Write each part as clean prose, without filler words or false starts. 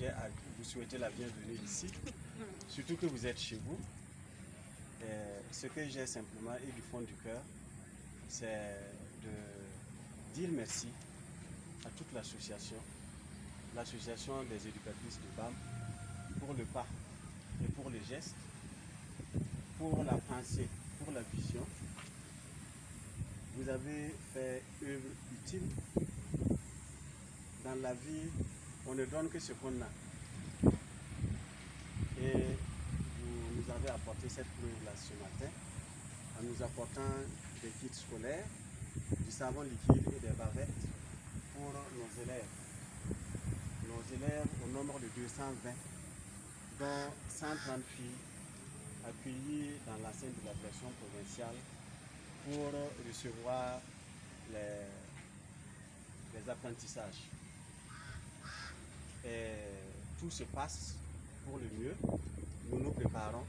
j'ai à vous souhaiter la bienvenue ici, surtout que vous êtes chez vous. Ce que j'ai simplement et du fond du cœur, c'est de dire merci à toute l'association des éducatrices de BAM, pour le pas et pour les gestes, pour la pensée, pour la vision. Vous avez fait œuvre utile. Dans la vie, on ne donne que ce qu'on a. Et vous nous avez apporté cette preuve-là ce matin, en nous apportant des kits scolaires, du savon liquide et des bavettes pour nos élèves. Nos élèves au nombre de 220, dont 130 filles accueillies dans l'enceinte de la direction provinciale pour recevoir les apprentissages. Et tout se passe pour le mieux. Nous nous préparons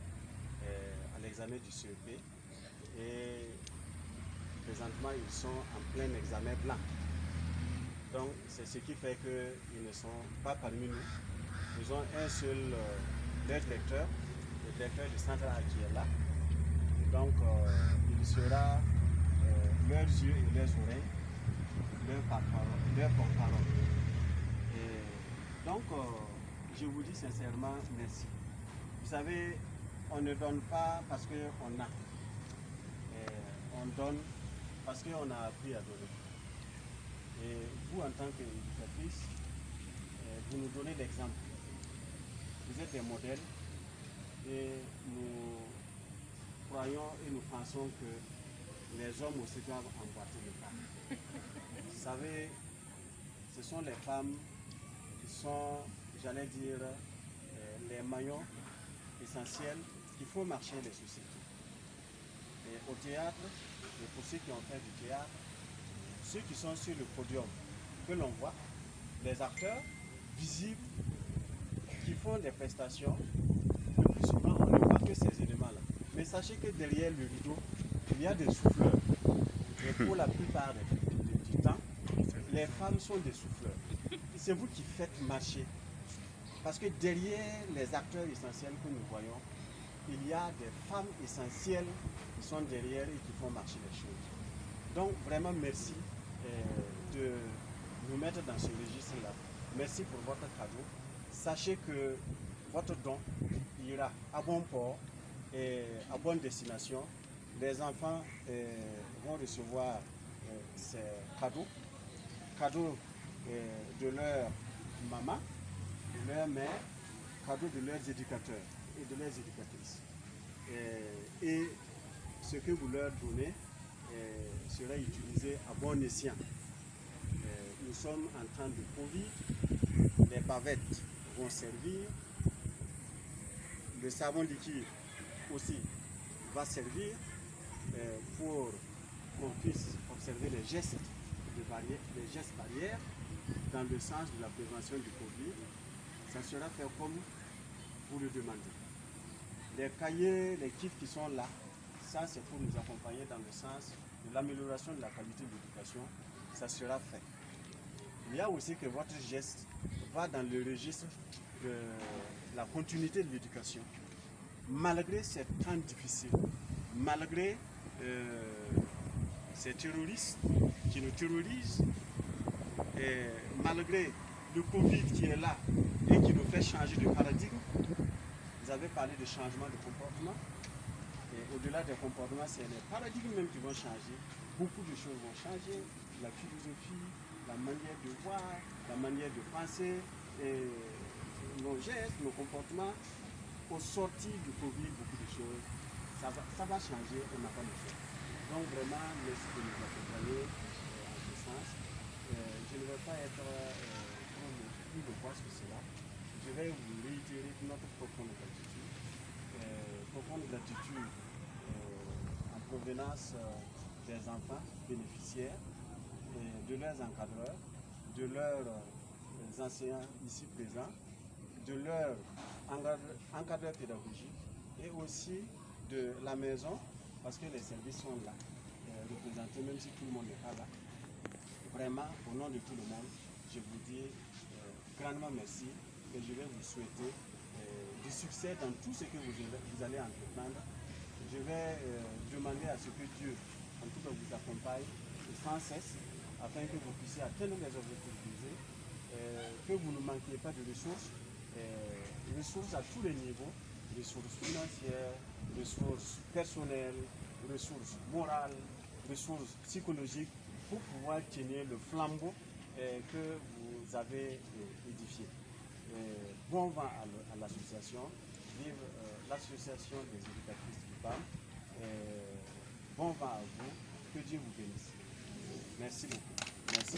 à l'examen du CEP et présentement ils sont en plein examen blanc. Donc c'est ce qui fait qu'ils ne sont pas parmi nous. Ils ont un seul leur directeur, le directeur du centre A qui est là. Donc il sera leurs yeux et leurs oreilles, leur porte-parole. Donc je vous dis sincèrement merci. Vous savez, on ne donne pas parce qu'on a. On donne parce qu'on a appris à donner. Et vous, en tant qu'éducatrice, vous nous donnez l'exemple. Vous êtes des modèles et nous croyons et nous pensons que les hommes aussi doivent emboîter le pas. Vous savez, ce sont les femmes qui sont, j'allais dire, les maillons essentiels qui font marcher les sociétés. Et au théâtre, et pour ceux qui ont fait du théâtre, ceux qui sont sur le podium, que l'on voit, les acteurs visibles qui font des prestations, le plus souvent on ne voit que ces éléments-là. Mais sachez que derrière le rideau, il y a des souffleurs. Et pour la plupart du temps, les femmes sont des souffleurs. C'est vous qui faites marcher. Parce que derrière les acteurs essentiels que nous voyons, il y a des femmes essentielles qui sont derrière et qui font marcher les choses. Donc vraiment merci de nous mettre dans ce registre-là. Merci pour votre cadeau. Sachez que votre don ira à bon port et à bonne destination. Les enfants vont recevoir ces cadeaux de leur maman, de leur mère, cadeaux de leurs éducateurs et de leurs éducatrices. Et ce que vous leur donnez sera utilisé à bon escient. Nous sommes en temps de Covid, les bavettes vont servir, le savon liquide aussi va servir pour qu'on puisse observer les gestes barrières dans le sens de la prévention du Covid. Ça sera fait comme vous le demandez. Les cahiers, les kits qui sont là, ça c'est pour nous accompagner dans le sens de l'amélioration de la qualité de l'éducation. Ça sera fait. Il y a aussi que votre geste va dans le registre de la continuité de l'éducation. Malgré ces temps difficiles, malgré ces terroristes qui nous terrorisent, et malgré le Covid qui est là et qui nous fait changer de paradigme, vous avez parlé de changement de comportement. Et au-delà des comportements, c'est les paradigmes même qui vont changer. Beaucoup de choses vont changer. La philosophie, la manière de voir, la manière de penser, et nos gestes, nos comportements. Au sortir du Covid, beaucoup de choses, ça va changer, on n'a pas le choix. Donc vraiment, merci de nous accompagner en ce sens. Je ne vais pas être plus de poids que cela. Je vais vous réitérer notre profonde gratitude. Profonde gratitude en provenance des enfants bénéficiaires, de leurs encadreurs, de leurs enseignants ici présents, de leurs encadreurs pédagogiques et aussi de la maison, parce que les services sont là, représentés, même si tout le monde n'est pas là. Vraiment, au nom de tout le monde, je vous dis grandement merci et je vais vous souhaiter du succès dans tout ce que vous allez entreprendre. Je vais demander à ce que Dieu, en tout cas, vous accompagne sans cesse afin que vous puissiez atteindre les objectifs visés, que vous ne manquiez pas de ressources, ressources à tous les niveaux, ressources financières, ressources personnelles, ressources morales, ressources psychologiques pour pouvoir tenir le flambeau que vous avez édifié. Bon vent à l'association, vive l'association des éducatrices du PAM. Bon vent à vous, que Dieu vous bénisse. Merci beaucoup. Merci.